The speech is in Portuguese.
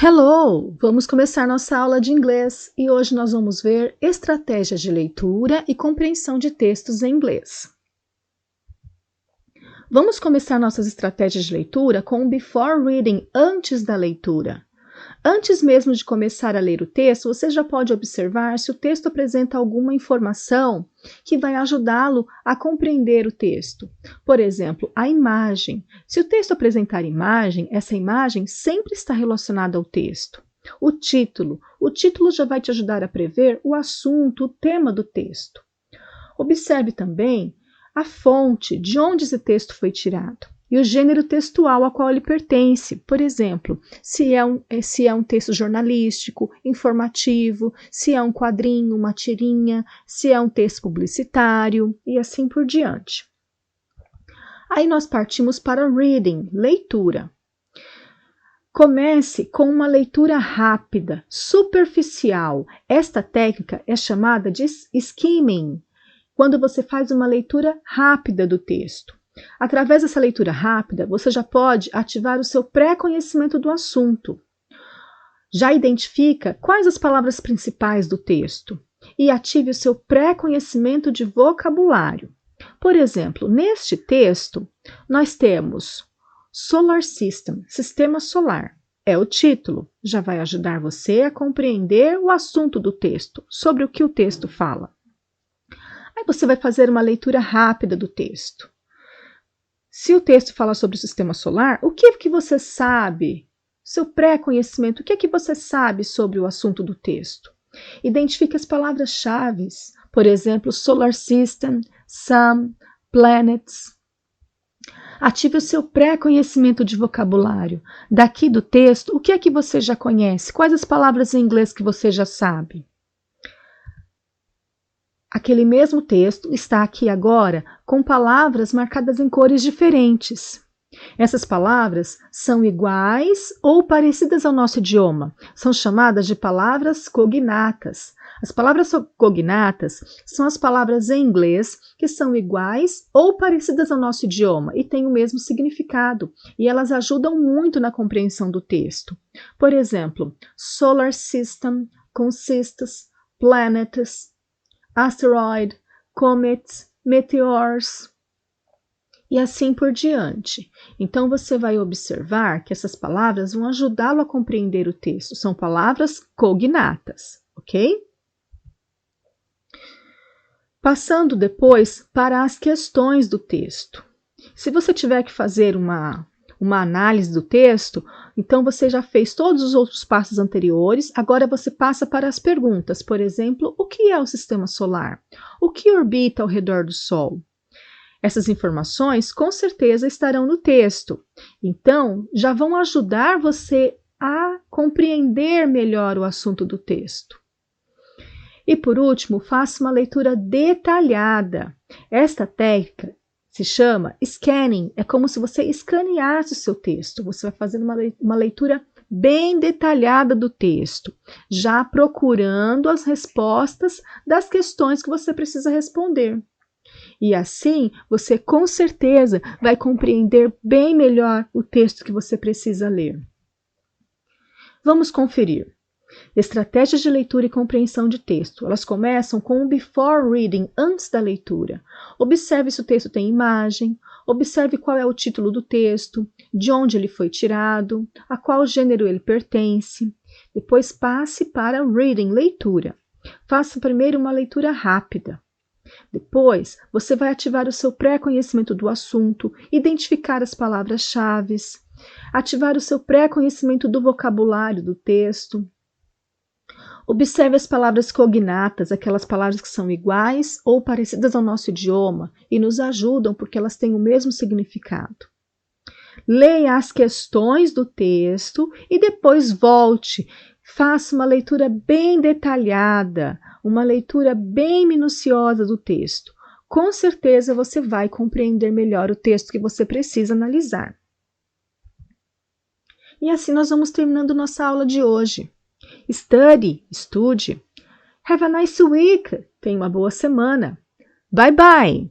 Hello! Vamos começar nossa aula de inglês e hoje nós vamos ver estratégias de leitura e compreensão de textos em inglês. Vamos começar nossas estratégias de leitura com o before reading, antes da leitura. Antes mesmo de começar a ler o texto, você já pode observar se o texto apresenta alguma informação que vai ajudá-lo a compreender o texto. Por exemplo, a imagem. Se o texto apresentar imagem, essa imagem sempre está relacionada ao texto. O título já vai te ajudar a prever o assunto, o tema do texto. Observe também a fonte, de onde esse texto foi tirado. E o gênero textual a qual ele pertence. Por exemplo, se é um texto jornalístico, informativo, se é um quadrinho, uma tirinha, se é um texto publicitário e assim por diante. Aí nós partimos para reading, leitura. Comece com uma leitura rápida, superficial. Esta técnica é chamada de skimming, quando você faz uma leitura rápida do texto. Através dessa leitura rápida, você já pode ativar o seu pré-conhecimento do assunto. Já identifica quais as palavras principais do texto e ative o seu pré-conhecimento de vocabulário. Por exemplo, neste texto, nós temos Solar System, Sistema Solar. É o título, já vai ajudar você a compreender o assunto do texto, sobre o que o texto fala. Aí você vai fazer uma leitura rápida do texto. Se o texto fala sobre o sistema solar, o que você sabe? Seu pré-conhecimento, o que você sabe sobre o assunto do texto? Identifique as palavras-chave, por exemplo, solar system, sun, planets. Ative o seu pré-conhecimento de vocabulário. Daqui do texto, o que é que você já conhece? Quais as palavras em inglês que você já sabe? Aquele mesmo texto está aqui agora com palavras marcadas em cores diferentes. Essas palavras são iguais ou parecidas ao nosso idioma. São chamadas de palavras cognatas. As palavras cognatas são as palavras em inglês que são iguais ou parecidas ao nosso idioma e têm o mesmo significado. E elas ajudam muito na compreensão do texto. Por exemplo, solar system, consists, planets, asteroid, comets, meteors e assim por diante. Então você vai observar que essas palavras vão ajudá-lo a compreender o texto. São palavras cognatas, ok? Passando depois para as questões do texto. Se você tiver que fazer uma análise do texto, então você já fez todos os outros passos anteriores, agora você passa para as perguntas. Por exemplo, o que é o sistema solar? O que orbita ao redor do Sol? Essas informações com certeza estarão no texto, então já vão ajudar você a compreender melhor o assunto do texto. E por último, faça uma leitura detalhada. Esta técnica se chama scanning, é como se você escaneasse o seu texto. Você vai fazer uma leitura bem detalhada do texto, já procurando as respostas das questões que você precisa responder. E assim, você com certeza vai compreender bem melhor o texto que você precisa ler. Vamos conferir. Estratégias de leitura e compreensão de texto. Elas começam com o before reading, antes da leitura. Observe se o texto tem imagem, observe qual é o título do texto, de onde ele foi tirado, a qual gênero ele pertence. Depois passe para reading, leitura. Faça primeiro uma leitura rápida. Depois, você vai ativar o seu pré-conhecimento do assunto, identificar as palavras-chave, ativar o seu pré-conhecimento do vocabulário do texto. Observe as palavras cognatas, aquelas palavras que são iguais ou parecidas ao nosso idioma e nos ajudam porque elas têm o mesmo significado. Leia as questões do texto e depois volte. Faça uma leitura bem detalhada, uma leitura bem minuciosa do texto. Com certeza você vai compreender melhor o texto que você precisa analisar. E assim nós vamos terminando nossa aula de hoje. Estude. Have a nice week. Tenha uma boa semana. Bye bye.